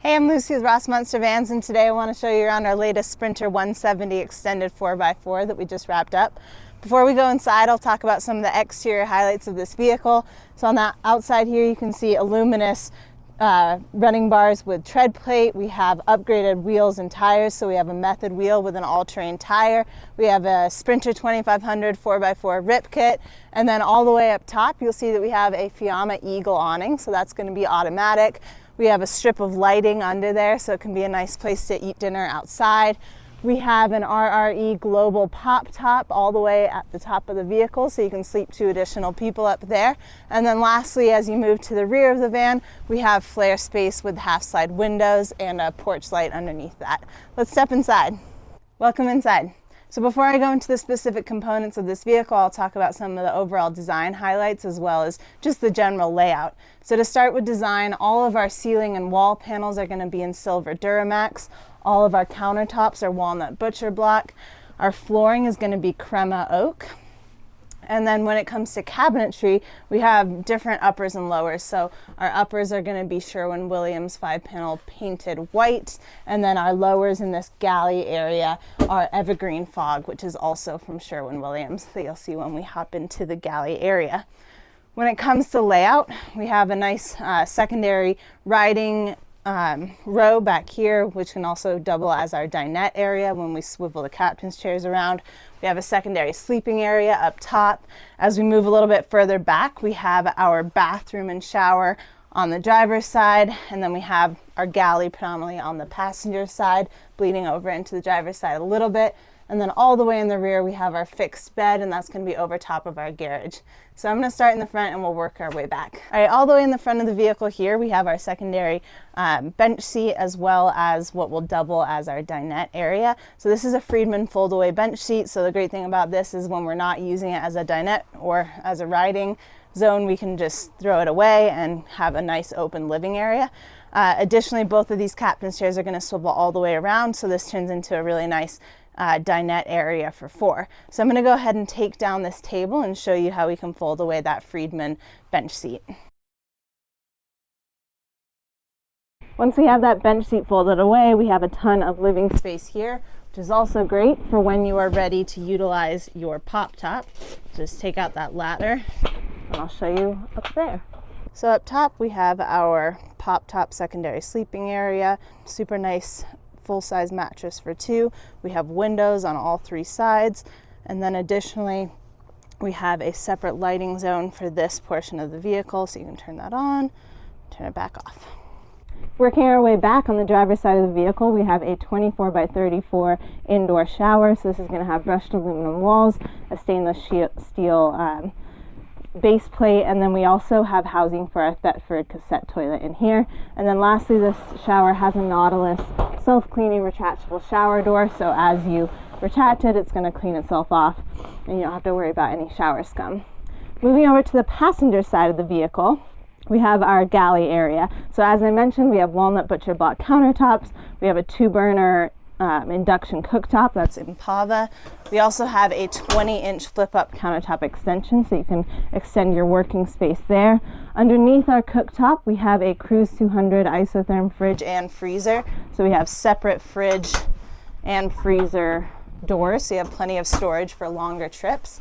Hey, I'm Lucy with Rossmönster Vans, and today I want to show you around our latest Sprinter 170 extended 4x4 that we just wrapped up. Before we go inside, I'll talk about some of the exterior highlights of this vehicle. So on the outside here, you can see Aluminess running bars with tread plate. We have upgraded wheels and tires, so we have a method wheel with an all-terrain tire. We have a Sprinter 2500 4x4 rip kit, and then all the way up top, you'll see that we have a Fiamma Eagle awning, so that's going to be automatic. We have a strip of lighting under there, so it can be a nice place to eat dinner outside. We have an RRE Global pop top all the way at the top of the vehicle, so you can sleep 2 additional people up there. And then lastly, as you move to the rear of the van, we have flare space with half slide windows and a porch light underneath that. Let's step inside. Welcome inside. So before I go into the specific components of this vehicle, I'll talk about some of the overall design highlights as well as just the general layout. So to start with design, all of our ceiling and wall panels are going to be in silver Duramax. All of our countertops are walnut butcher block. Our flooring is going to be Crema Oak. And then when it comes to cabinetry, we have different uppers and lowers. So our uppers are going to be Sherwin-Williams 5-panel painted white. And then our lowers in this galley area are Evergreen Fog, which is also from Sherwin-Williams, that you'll see when we hop into the galley area. When it comes to layout, we have a nice secondary riding row back here, which can also double as our dinette area when we swivel the captain's chairs around. We have a secondary sleeping area up top. As we move a little bit further back, we have our bathroom and shower on the driver's side, and then we have our galley predominantly on the passenger side, bleeding over into the driver's side a little bit. And then all the way in the rear, we have our fixed bed, and that's going to be over top of our garage. So I'm going to start in the front and we'll work our way back. All right, all the way in the front of the vehicle here, we have our secondary bench seat as well as what will double as our dinette area. So this is a Freedman foldaway bench seat. So the great thing about this is when we're not using it as a dinette or as a riding zone, we can just throw it away and have a nice open living area. Additionally, both of these captain's chairs are going to swivel all the way around, so this turns into a really nice dinette area for 4. So I'm going to go ahead and take down this table and show you how we can fold away that Freedman bench seat. Once we have that bench seat folded away, we have a ton of living space here, which is also great for when you are ready to utilize your pop top. Just take out that ladder and I'll show you up there. So up top we have our pop top secondary sleeping area, super nice full-size mattress for 2. We have windows on all 3 sides, and then additionally we have a separate lighting zone for this portion of the vehicle, so you can turn that on, turn it back off. Working our way back on the driver's side of the vehicle, we have a 24x34 indoor shower. So this is going to have brushed aluminum walls, a stainless steel base plate, and then we also have housing for our Thetford cassette toilet in here. And then lastly, this shower has a Nautilus self-cleaning retractable shower door, so as you retract it, it's going to clean itself off and you don't have to worry about any shower scum. Moving over to the passenger side of the vehicle, we have our galley area. So as I mentioned, we have walnut butcher block countertops. We have a 2-burner induction cooktop, that's Empava. We also have a 20-inch flip-up countertop extension, so you can extend your working space there. Underneath our cooktop, we have a Cruise 200 Isotherm fridge and freezer. So we have separate fridge and freezer doors, so you have plenty of storage for longer trips.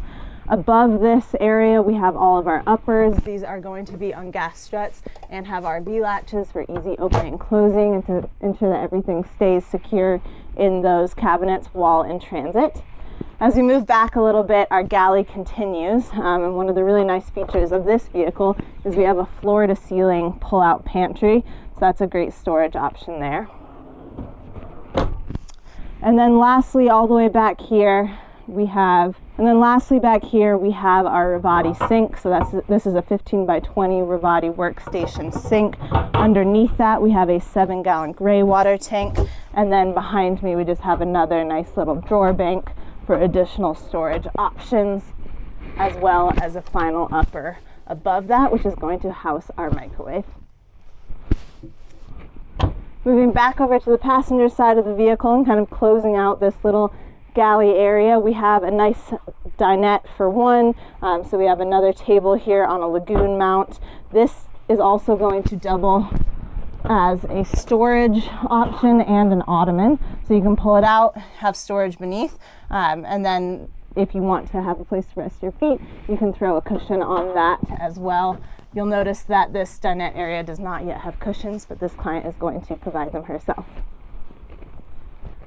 Above this area, we have all of our uppers. These are going to be on gas struts and have RB latches for easy opening and closing, and to ensure that everything stays secure in those cabinets while in transit. As we move back a little bit, our galley continues, and one of the really nice features of this vehicle is we have a floor-to-ceiling pull-out pantry, so that's a great storage option there. And then lastly, all the way back here, we have our Rivati sink. So this is a 15x20 Rivati workstation sink. Underneath that, we have a 7-gallon gray water tank. And then behind me, we just have another nice little drawer bank for additional storage options, as well as a final upper above that, which is going to house our microwave. Moving back over to the passenger side of the vehicle and kind of closing out this little galley area, we have a nice dinette for 1. So we have another table here on a lagoon mount. This is also going to double as a storage option and an ottoman. So you can pull it out, have storage beneath, and then if you want to have a place to rest your feet, you can throw a cushion on that as well. You'll notice that this dinette area does not yet have cushions, but this client is going to provide them herself.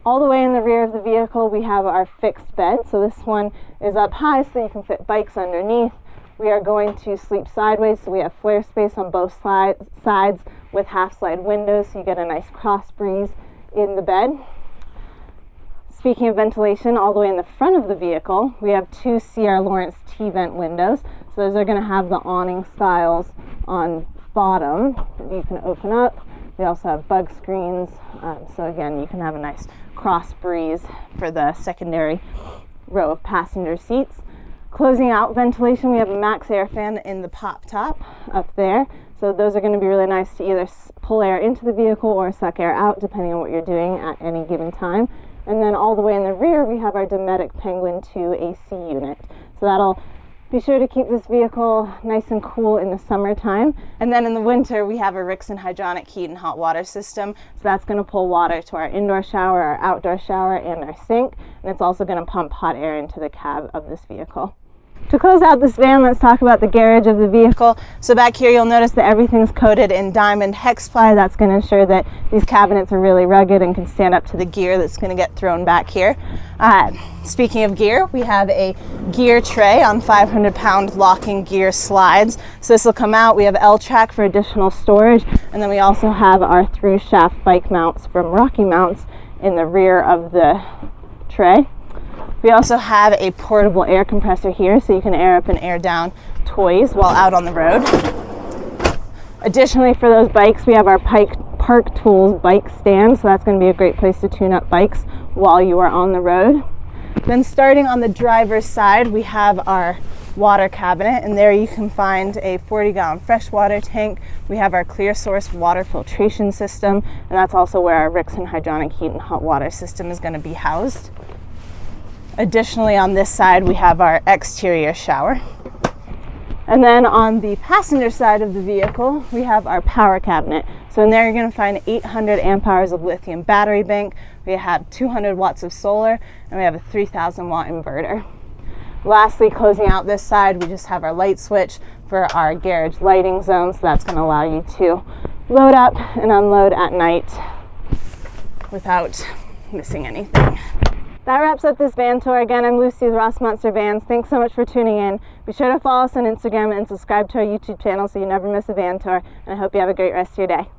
All the way in the rear of the vehicle, we have our fixed bed. So this one is up high so you can fit bikes underneath. We are going to sleep sideways, so we have flare space on both sides with half slide windows, so you get a nice cross breeze in the bed. Speaking of ventilation, all the way in the front of the vehicle, we have two C.R. Lawrence T-vent windows. So those are going to have the awning styles on bottom that you can open up. They also have bug screens, so again, you can have a nice cross breeze for the secondary row of passenger seats. Closing out ventilation, we have a max air fan in the pop top up there. So those are going to be really nice to either pull air into the vehicle or suck air out, depending on what you're doing at any given time. And then all the way in the rear, we have our Dometic Penguin II AC unit. So that'll be sure to keep this vehicle nice and cool in the summertime. And then in the winter, we have a Rixen hydronic heat and hot water system. So that's going to pull water to our indoor shower, our outdoor shower, and our sink. And it's also going to pump hot air into the cab of this vehicle. To close out this van, let's talk about the garage of the vehicle. So back here, you'll notice that everything's coated in diamond hex ply. That's going to ensure that these cabinets are really rugged and can stand up to the gear that's going to get thrown back here. Speaking of gear, we have a gear tray on 500-pound locking gear slides. So this will come out. We have L-track for additional storage, and then we also have our through shaft bike mounts from Rocky Mounts in the rear of the tray. We also have a portable air compressor here, so you can air up and air down toys while out on the road. Additionally, for those bikes, we have our Park Tools bike stand, so that's going to be a great place to tune up bikes while you are on the road. Then starting on the driver's side, we have our water cabinet, and there you can find a 40-gallon freshwater tank. We have our clear source water filtration system, and that's also where our Rixen hydronic heat and hot water system is going to be housed. Additionally, on this side, we have our exterior shower. And then on the passenger side of the vehicle, we have our power cabinet. So in there, you're going to find 800 amp hours of lithium battery bank. We have 200 watts of solar, and we have a 3,000 watt inverter. Lastly, closing out this side, we just have our light switch for our garage lighting zone. So that's going to allow you to load up and unload at night without missing anything. That wraps up this van tour. Again, I'm Lucy with Rossmönster Vans. Thanks so much for tuning in. Be sure to follow us on Instagram and subscribe to our YouTube channel so you never miss a van tour. And I hope you have a great rest of your day.